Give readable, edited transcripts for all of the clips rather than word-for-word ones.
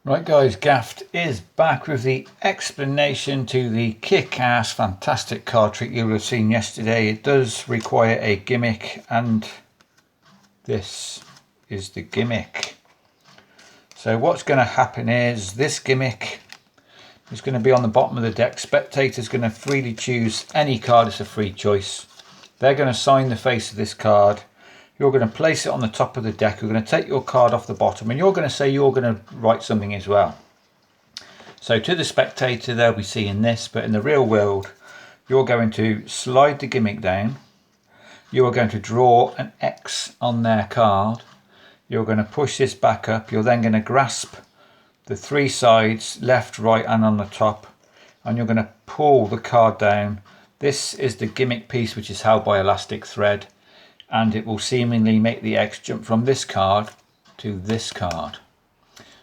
Right guys, Gaft is back with the explanation to the kick-ass fantastic card trick you will have seen yesterday. It does require a gimmick, and this is the gimmick. So what's going to happen is this gimmick is going to be on the bottom of the deck. Spectators going to freely choose any card. It's a free choice. They're going to sign the face of this card. You're going to place it on the top of the deck. You're going to take your card off the bottom, and you're going to say you're going to write something as well. So to the spectator, they'll be seeing this, but in the real world, you're going to slide the gimmick down. You are going to draw an X on their card. You're going to push this back up. You're then going to grasp the three sides, left, right, and on the top, and you're going to pull the card down. This is the gimmick piece, which is held by elastic thread, and it will seemingly make the X jump from this card to this card.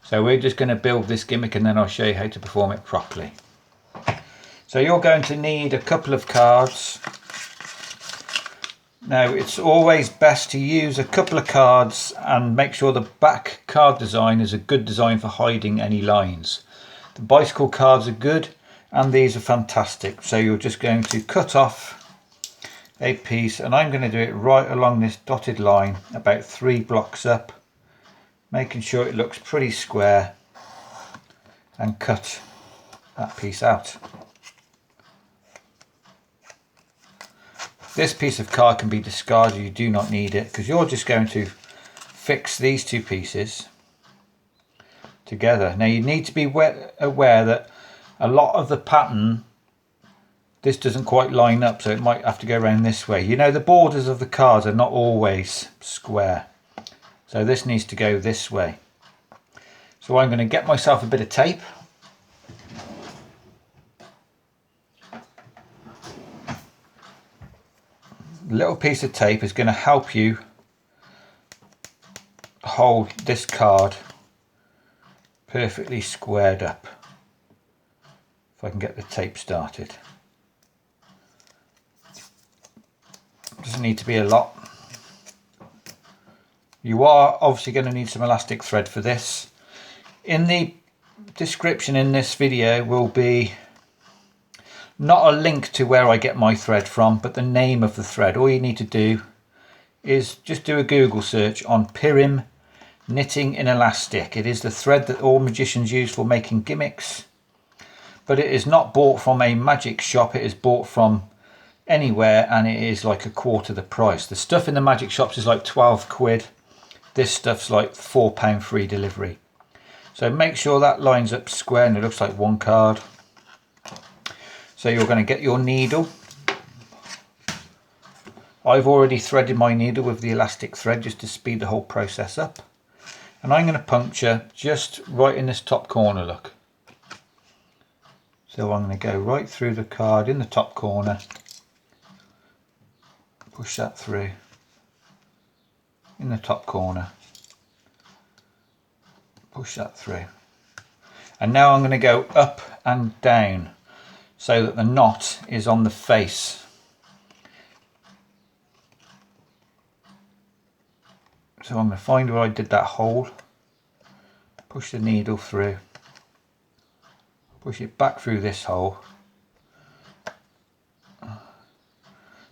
So we're just going to build this gimmick, and then I'll show you how to perform it properly. So you're going to need a couple of cards. Now it's always best to use a couple of cards and make sure the back card design is a good design for hiding any lines. The bicycle cards are good, and these are fantastic. So you're just going to cut off a piece, and I'm going to do it right along this dotted line, about 3 blocks up, making sure it looks pretty square, and cut that piece out. This piece of card can be discarded. You do not need it, because you're just going to fix these two pieces together. Now you need to be aware that a lot of the pattern, this doesn't quite line up, so it might have to go around this way. You know, the borders of the cards are not always square, so this needs to go this way. So I'm going to get myself a bit of tape. A little piece of tape is going to help you hold this card perfectly squared up. If I can get the tape started. Doesn't need to be a lot. You are obviously going to need some elastic thread for this. In the description in this video will be not a link to where I get my thread from, but the name of the thread. All you need to do is just do a Google search on prym knitting in elastic. It is the thread that all magicians use for making gimmicks, but it is not bought from a magic shop. It is bought from anywhere, and it is like £1/4 the price. The stuff in the magic shops is like 12 quid. This stuff's like £4 free delivery. So make sure that lines up square and it looks like one card. So you're going to get your needle. I've already threaded my needle with the elastic thread just to speed the whole process up, and I'm going to puncture just right in this top corner, look. So I'm going to go right through the card in the top corner. Push that through in the top corner, push that through, and now I'm going to go up and down so that the knot is on the face. So I'm going to find where I did that hole, push the needle through, push it back through this hole.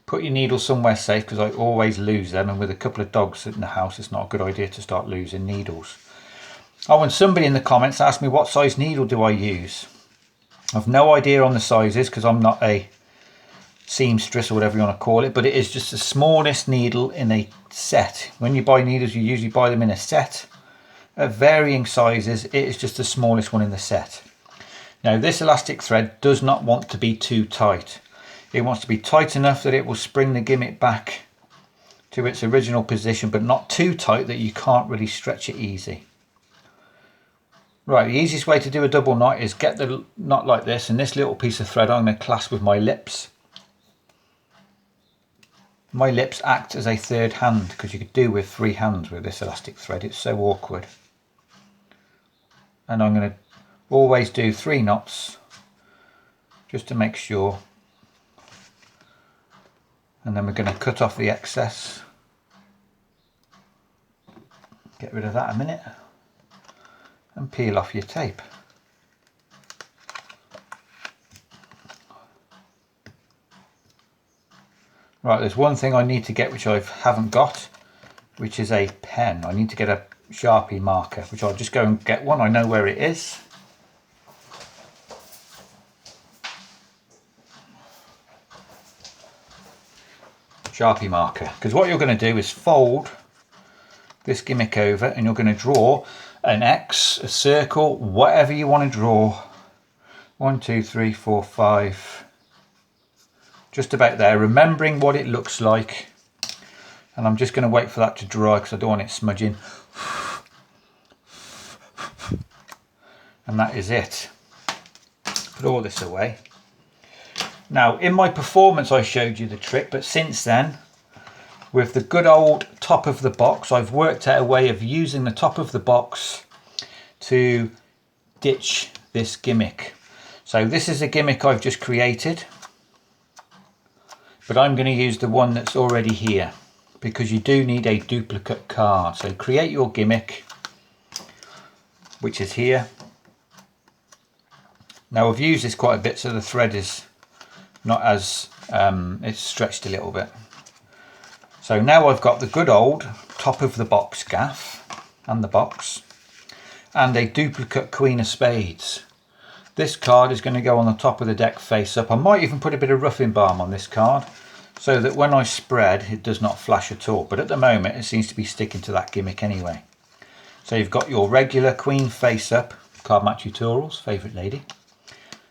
Put your needle somewhere safe, because I always lose them, and with a couple of dogs in the house it's not a good idea to start losing needles. Oh, and somebody in the comments asked me what size needle do I use. I've no idea on the sizes, because I'm not a seamstress or whatever you want to call it, but it is just the smallest needle in a set. When you buy needles, you usually buy them in a set at varying sizes. It is just the smallest one in the set. Now this elastic thread does not want to be too tight. It wants to be tight enough that it will spring the gimmick back to its original position, but not too tight that you can't really stretch it easy. Right, the easiest way to do a double knot is get the knot like this, and this little piece of thread I'm going to clasp with my lips. My lips act as a third hand, because you could do with 3 hands with this elastic thread. It's so awkward. And I'm going to always do 3 knots just to make sure. And then we're going to cut off the excess. Get rid of that a minute. and peel off your tape. Right, there's one thing I need to get which I haven't got, which is a pen. I need to get a Sharpie marker, which I'll just go and get one. I know where it is. Sharpie marker, because what you're going to do is fold this gimmick over and you're going to draw an X, a circle, whatever you want to draw. 1, 2, 3, 4, 5, just about there, remembering what it looks like. And I'm just going to wait for that to dry because I don't want it smudging. And that is it. Put all this away. Now, in my performance I showed you the trick, but since then, with the good old top of the box, I've worked out a way of using the top of the box to ditch this gimmick. So this is a gimmick I've just created, but I'm going to use the one that's already here because you do need a duplicate card. So create your gimmick, which is here. Now I've used this quite a bit, so the thread is not as, it's stretched a little bit. So now I've got the good old top of the box gaff and the box and a duplicate Queen of Spades. This card is going to go on the top of the deck face up. I might even put a bit of roughing balm on this card so that when I spread it does not flash at all, but at the moment it seems to be sticking to that gimmick anyway. So you've got your regular Queen face up, Card Match Tutorials, favourite lady.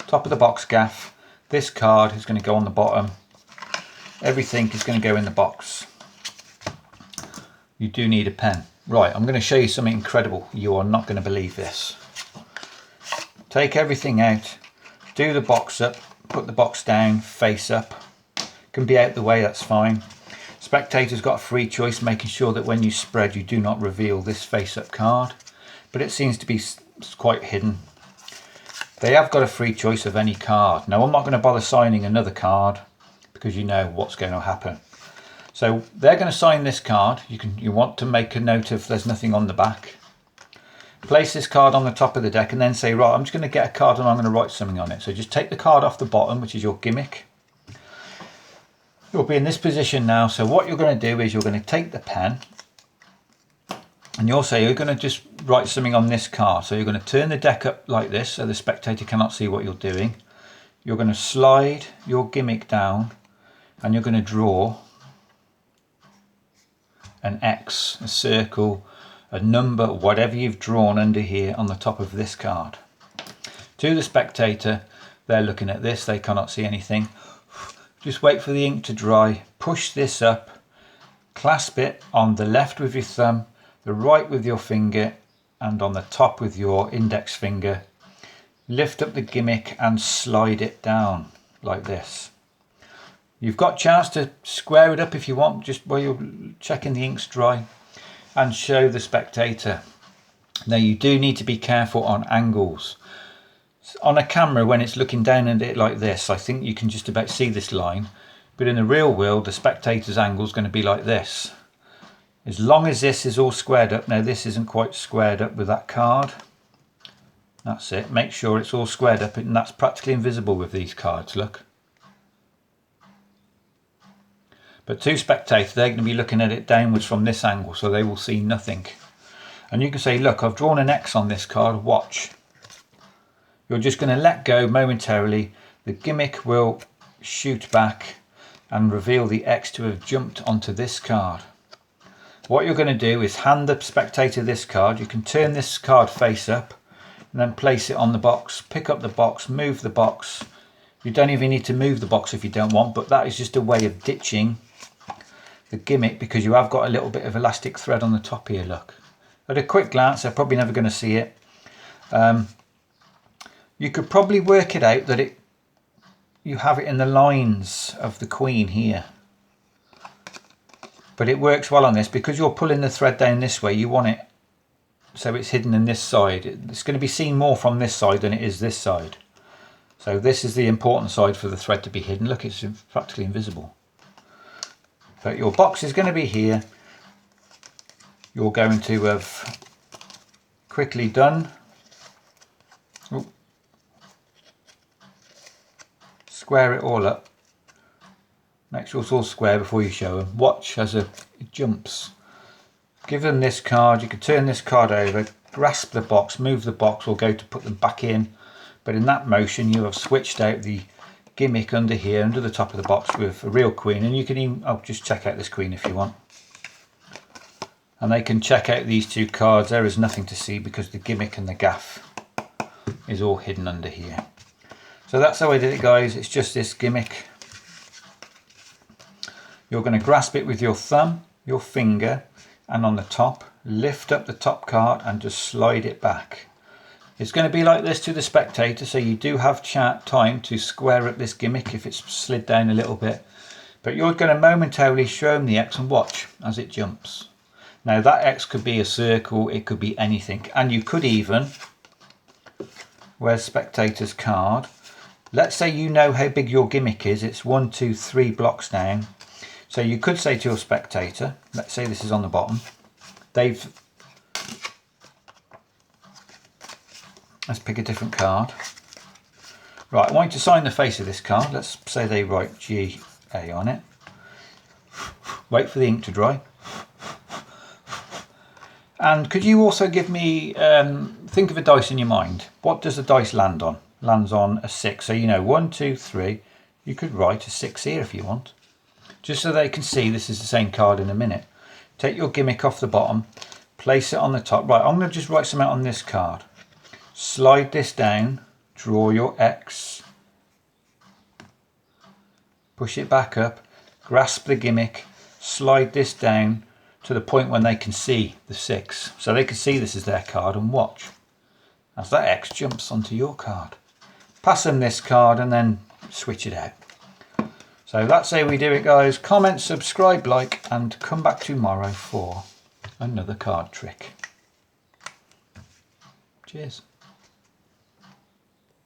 Top of the box gaff. This card is going to go on the bottom. Everything is going to go in the box. You do need a pen. Right, I'm going to show you something incredible. You are not going to believe this. Take everything out, do the box up, put the box down, face up. Can be out the way, that's fine. Spectator's got a free choice, making sure that when you spread you do not reveal this face up card, but it seems to be quite hidden. They have got a free choice of any card. Now I'm not going to bother signing another card because you know what's going to happen. So they're going to sign this card. You want to make a note of there's nothing on the back. Place this card on the top of the deck and then say, right, I'm just going to get a card and I'm going to write something on it. So just take the card off the bottom, which is your gimmick. You'll be in this position now. So what you're going to do is you're going to take the pen and you're going to just write something on this card. So you're going to turn the deck up like this so the spectator cannot see what you're doing. You're going to slide your gimmick down and you're going to draw an X, a circle, a number, whatever you've drawn under here on the top of this card. To the spectator, they're looking at this, they cannot see anything. Just wait for the ink to dry, push this up, clasp it on the left with your thumb, the right with your finger, and on the top with your index finger. Lift up the gimmick and slide it down like this. You've got a chance to square it up if you want, just while you're checking the ink's dry, and show the spectator. Now you do need to be careful on angles. On a camera, when it's looking down at it like this, I think you can just about see this line, but in the real world the spectator's angle is going to be like this. As long as this is all squared up, now this isn't quite squared up with that card. That's it, make sure it's all squared up, and that's practically invisible with these cards, look. But to spectators, they're going to be looking at it downwards from this angle, so they will see nothing. And you can say, look, I've drawn an X on this card, watch. You're just going to let go momentarily. The gimmick will shoot back and reveal the X to have jumped onto this card. What you're going to do is hand the spectator this card. You can turn this card face up and then place it on the box. Pick up the box, move the box. You don't even need to move the box if you don't want, but that is just a way of ditching the gimmick because you have got a little bit of elastic thread on the top here, look. At a quick glance, they're probably never going to see it. You could probably work it out that you have it in the lines of the Queen here. But it works well on this because you're pulling the thread down this way. You want it so it's hidden in this side. It's going to be seen more from this side than it is this side. So this is the important side for the thread to be hidden. Look, it's practically invisible. But your box is going to be here. You're going to have quickly done square it all up. Make sure it's all square before you show them. Watch as it jumps. Give them this card. You can turn this card over, grasp the box, move the box, or go to put them back in. But in that motion, you have switched out the gimmick under here, under the top of the box, with a real queen. And you can even, just check out this queen if you want. And they can check out these two cards. There is nothing to see because the gimmick and the gaff is all hidden under here. So that's how I did it, guys. It's just this gimmick. You're going to grasp it with your thumb, your finger, and on the top, lift up the top card and just slide it back. It's going to be like this to the spectator, so you do have time to square up this gimmick if it's slid down a little bit. But you're going to momentarily show them the X and watch as it jumps. Now that X could be a circle, it could be anything. And you could even, where's spectator's card? Let's say you know how big your gimmick is. It's 1, 2, 3 blocks down. So you could say to your spectator, let's say this is on the bottom. Let's pick a different card. Right, I want you to sign the face of this card. Let's say they write GA on it. Wait for the ink to dry. And could you also give me, think of a dice in your mind. What does the dice land on? Lands on a 6. So you know 1, 2, 3. You could write a 6 here if you want. Just so they can see this is the same card in a minute. Take your gimmick off the bottom. Place it on the top. Right, I'm going to just write some out on this card. Slide this down. Draw your X. Push it back up. Grasp the gimmick. Slide this down to the point when they can see the 6. So they can see this is their card and watch as that X jumps onto your card. Pass them this card and then switch it out. So that's how we do it, guys. Comment, subscribe, like, and come back tomorrow for another card trick. Cheers.